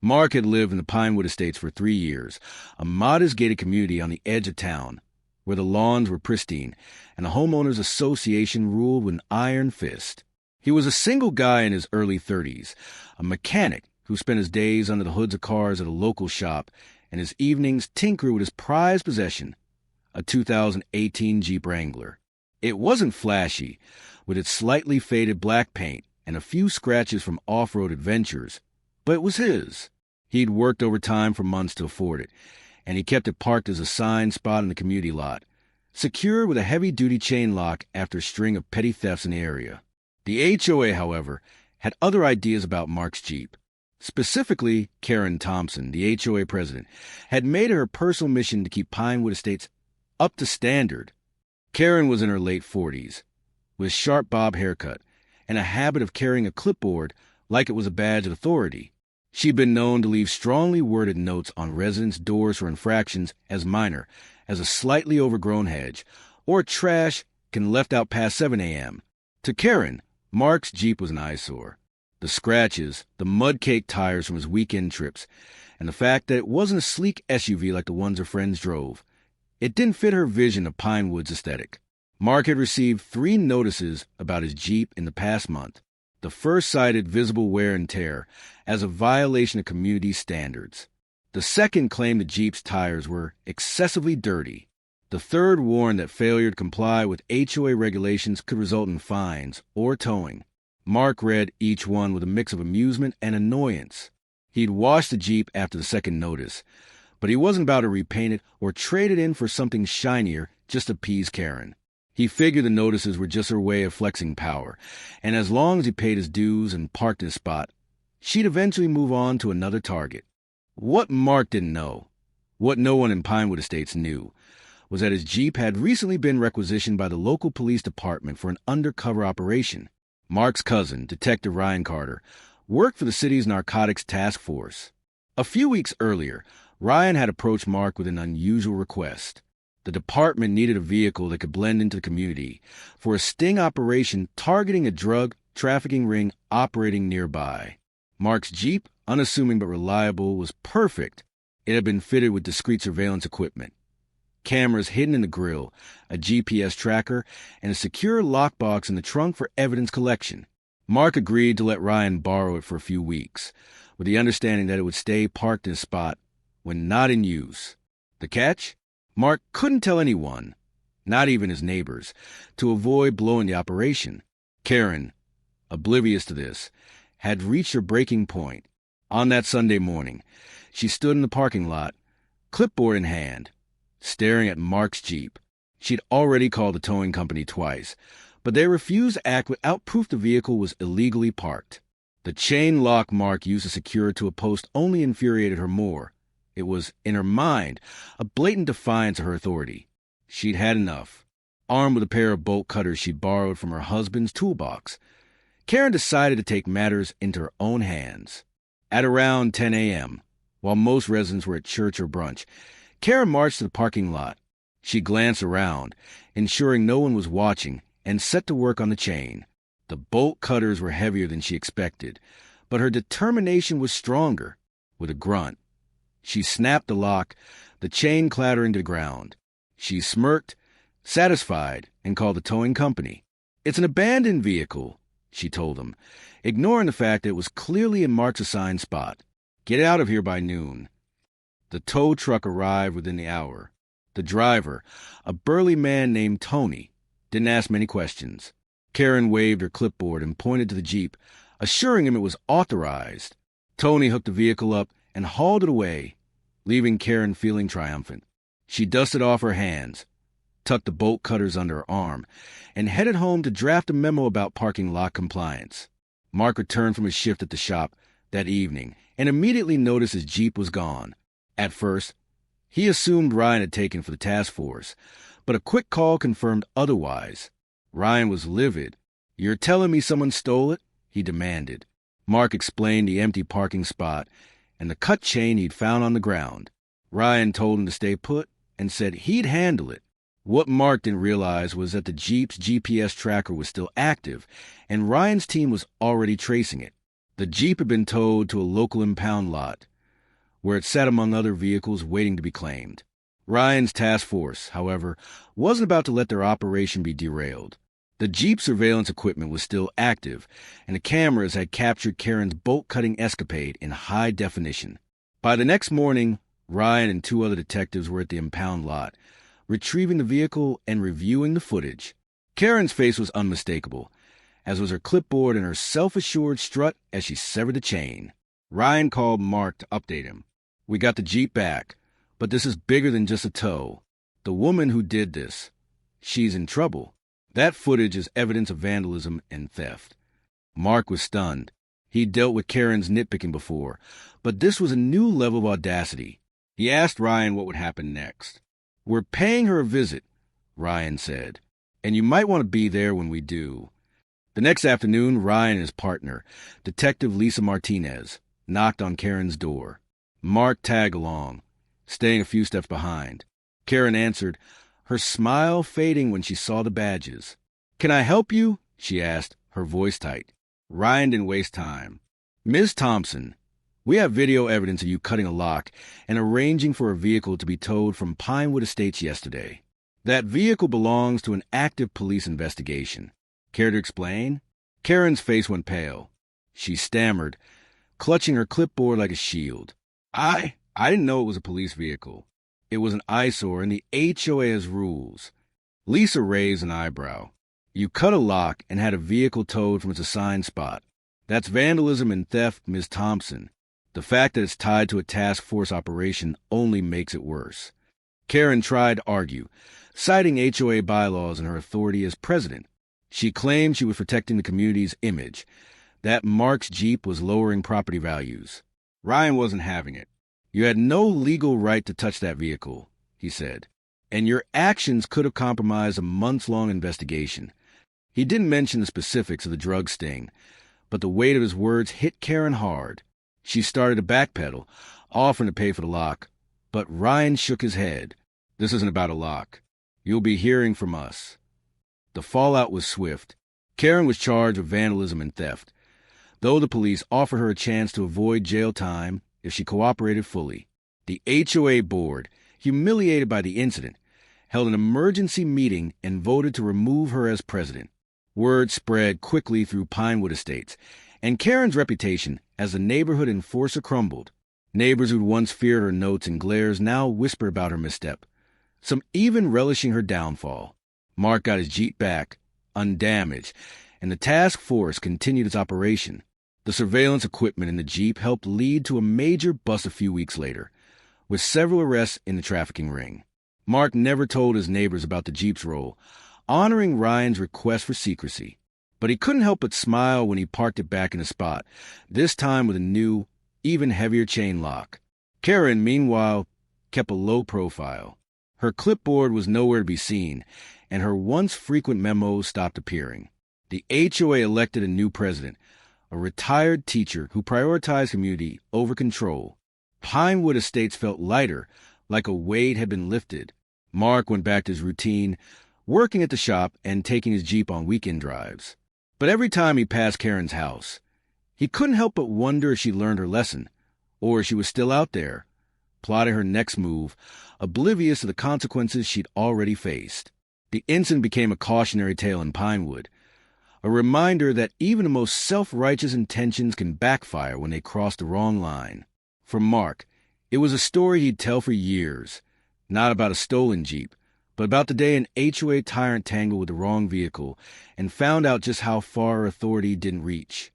Mark had lived in the Pinewood Estates for 3 years, a modest gated community on the edge of town, where the lawns were pristine and the homeowners association ruled with an iron fist. He was a single guy in his early 30s, a mechanic who spent his days under the hoods of cars at a local shop and his evenings tinkering with his prized possession, a 2018 Jeep Wrangler. It wasn't flashy, with its slightly faded black paint and a few scratches from off-road adventures, but it was his. He'd worked overtime for months to afford it, and he kept it parked as a assigned spot in the community lot, secured with a heavy-duty chain lock after a string of petty thefts in the area. The HOA, however, had other ideas about Mark's Jeep. Specifically, Karen Thompson, the HOA president, had made it her personal mission to keep Pinewood Estates up to standard. Karen was in her late 40s, with a sharp bob haircut and a habit of carrying a clipboard like it was a badge of authority. She'd been known to leave strongly worded notes on residents' doors for infractions as minor as a slightly overgrown hedge or trash can left out past 7 a.m. To Karen, Mark's Jeep was an eyesore. The scratches, the mud-caked tires from his weekend trips, and the fact that it wasn't a sleek SUV like the ones her friends drove. It didn't fit her vision of Pinewood's aesthetic. Mark had received 3 notices about his Jeep in the past month. The first cited visible wear and tear as a violation of community standards. The second claimed the Jeep's tires were excessively dirty. The third warned that failure to comply with HOA regulations could result in fines or towing. Mark read each one with a mix of amusement and annoyance. He'd washed the Jeep after the second notice, but he wasn't about to repaint it or trade it in for something shinier just to appease Karen. He figured the notices were just her way of flexing power, and as long as he paid his dues and parked in his spot, she'd eventually move on to another target. What Mark didn't know, what no one in Pinewood Estates knew, was that his Jeep had recently been requisitioned by the local police department for an undercover operation. Mark's cousin, Detective Ryan Carter, worked for the city's narcotics task force. A few weeks earlier, Ryan had approached Mark with an unusual request. The department needed a vehicle that could blend into the community for a sting operation targeting a drug trafficking ring operating nearby. Mark's Jeep, unassuming but reliable, was perfect. It had been fitted with discreet surveillance equipment. Cameras hidden in the grille, a GPS tracker, and a secure lockbox in the trunk for evidence collection. Mark agreed to let Ryan borrow it for a few weeks, with the understanding that it would stay parked in a spot when not in use. The catch? Mark couldn't tell anyone, not even his neighbors, to avoid blowing the operation. Karen, oblivious to this, had reached her breaking point. On that Sunday morning, she stood in the parking lot, clipboard in hand, staring at Mark's Jeep. She'd already called the towing company twice, but they refused to act without proof the vehicle was illegally parked. The chain lock Mark used to secure to a post only infuriated her more. It was, in her mind, a blatant defiance of her authority. She'd had enough. Armed with a pair of bolt cutters she'd borrowed from her husband's toolbox, Karen decided to take matters into her own hands. At around 10 a.m., while most residents were at church or brunch, Karen marched to the parking lot. She glanced around, ensuring no one was watching, and set to work on the chain. The bolt cutters were heavier than she expected, but her determination was stronger. With a grunt, she snapped the lock, the chain clattering to the ground. She smirked, satisfied, and called the towing company. "It's an abandoned vehicle," she told them, ignoring the fact that it was clearly in Mark's assigned spot. "Get out of here by noon." The tow truck arrived within the hour. The driver, a burly man named Tony, didn't ask many questions. Karen waved her clipboard and pointed to the Jeep, assuring him it was authorized. Tony hooked the vehicle up and hauled it away, leaving Karen feeling triumphant. She dusted off her hands, tucked the bolt cutters under her arm, and headed home to draft a memo about parking lot compliance. Mark returned from his shift at the shop that evening and immediately noticed his Jeep was gone. At first, he assumed Ryan had taken for the task force, but a quick call confirmed otherwise. Ryan was livid. "You're telling me someone stole it?" he demanded. Mark explained the empty parking spot and the cut chain he'd found on the ground. Ryan told him to stay put and said he'd handle it. What Mark didn't realize was that the Jeep's GPS tracker was still active, and Ryan's team was already tracing it. The Jeep had been towed to a local impound lot, where it sat among other vehicles waiting to be claimed. Ryan's task force, however, wasn't about to let their operation be derailed. The Jeep surveillance equipment was still active, and the cameras had captured Karen's bolt-cutting escapade in high definition. By the next morning, Ryan and 2 other detectives were at the impound lot, retrieving the vehicle and reviewing the footage. Karen's face was unmistakable, as was her clipboard and her self-assured strut as she severed the chain. Ryan called Mark to update him. "We got the Jeep back, but this is bigger than just a tow. The woman who did this, she's in trouble. That footage is evidence of vandalism and theft." Mark was stunned. He'd dealt with Karen's nitpicking before, but this was a new level of audacity. He asked Ryan what would happen next. "We're paying her a visit," Ryan said, "and you might want to be there when we do." The next afternoon, Ryan and his partner, Detective Lisa Martinez, knocked on Karen's door. Mark tagged along, staying a few steps behind. Karen answered, her smile fading when she saw the badges. "Can I help you?" she asked, her voice tight. Ryan didn't waste time. "Ms. Thompson, we have video evidence of you cutting a lock and arranging for a vehicle to be towed from Pinewood Estates yesterday. That vehicle belongs to an active police investigation. Care to explain?" Karen's face went pale. She stammered, clutching her clipboard like a shield. I didn't know it was a police vehicle. It was an eyesore, and the HOA has rules." Lisa raised an eyebrow. "You cut a lock and had a vehicle towed from its assigned spot. That's vandalism and theft, Ms. Thompson. The fact that it's tied to a task force operation only makes it worse." Karen tried to argue, citing HOA bylaws and her authority as president. She claimed she was protecting the community's image, that Mark's Jeep was lowering property values. Ryan wasn't having it. "You had no legal right to touch that vehicle," he said, "and your actions could have compromised a months-long investigation." He didn't mention the specifics of the drug sting, but the weight of his words hit Karen hard. She started to backpedal, offering to pay for the lock, but Ryan shook his head. "This isn't about a lock. You'll be hearing from us." The fallout was swift. Karen was charged with vandalism and theft, though the police offered her a chance to avoid jail time if she cooperated fully. The HOA board, humiliated by the incident, held an emergency meeting and voted to remove her as president. Word spread quickly through Pinewood Estates, and Karen's reputation as a neighborhood enforcer crumbled. Neighbors who'd once feared her notes and glares now whispered about her misstep, some even relishing her downfall. Mark got his Jeep back, undamaged, and the task force continued its operation. The surveillance equipment in the Jeep helped lead to a major bust a few weeks later, with several arrests in the trafficking ring. Mark never told his neighbors about the Jeep's role, honoring Ryan's request for secrecy. But he couldn't help but smile when he parked it back in the spot, this time with a new, even heavier chain lock. Karen, meanwhile, kept a low profile. Her clipboard was nowhere to be seen, and her once frequent memos stopped appearing. The HOA elected a new president, a retired teacher who prioritized community over control. Pinewood Estates felt lighter, like a weight had been lifted. Mark went back to his routine, working at the shop and taking his Jeep on weekend drives. But every time he passed Karen's house, he couldn't help but wonder if she learned her lesson, or if she was still out there, plotting her next move, oblivious of the consequences she'd already faced. The incident became a cautionary tale in Pinewood, a reminder that even the most self-righteous intentions can backfire when they cross the wrong line. For Mark, it was a story he'd tell for years, not about a stolen Jeep, but about the day an HOA tyrant tangled with the wrong vehicle and found out just how far authority didn't reach.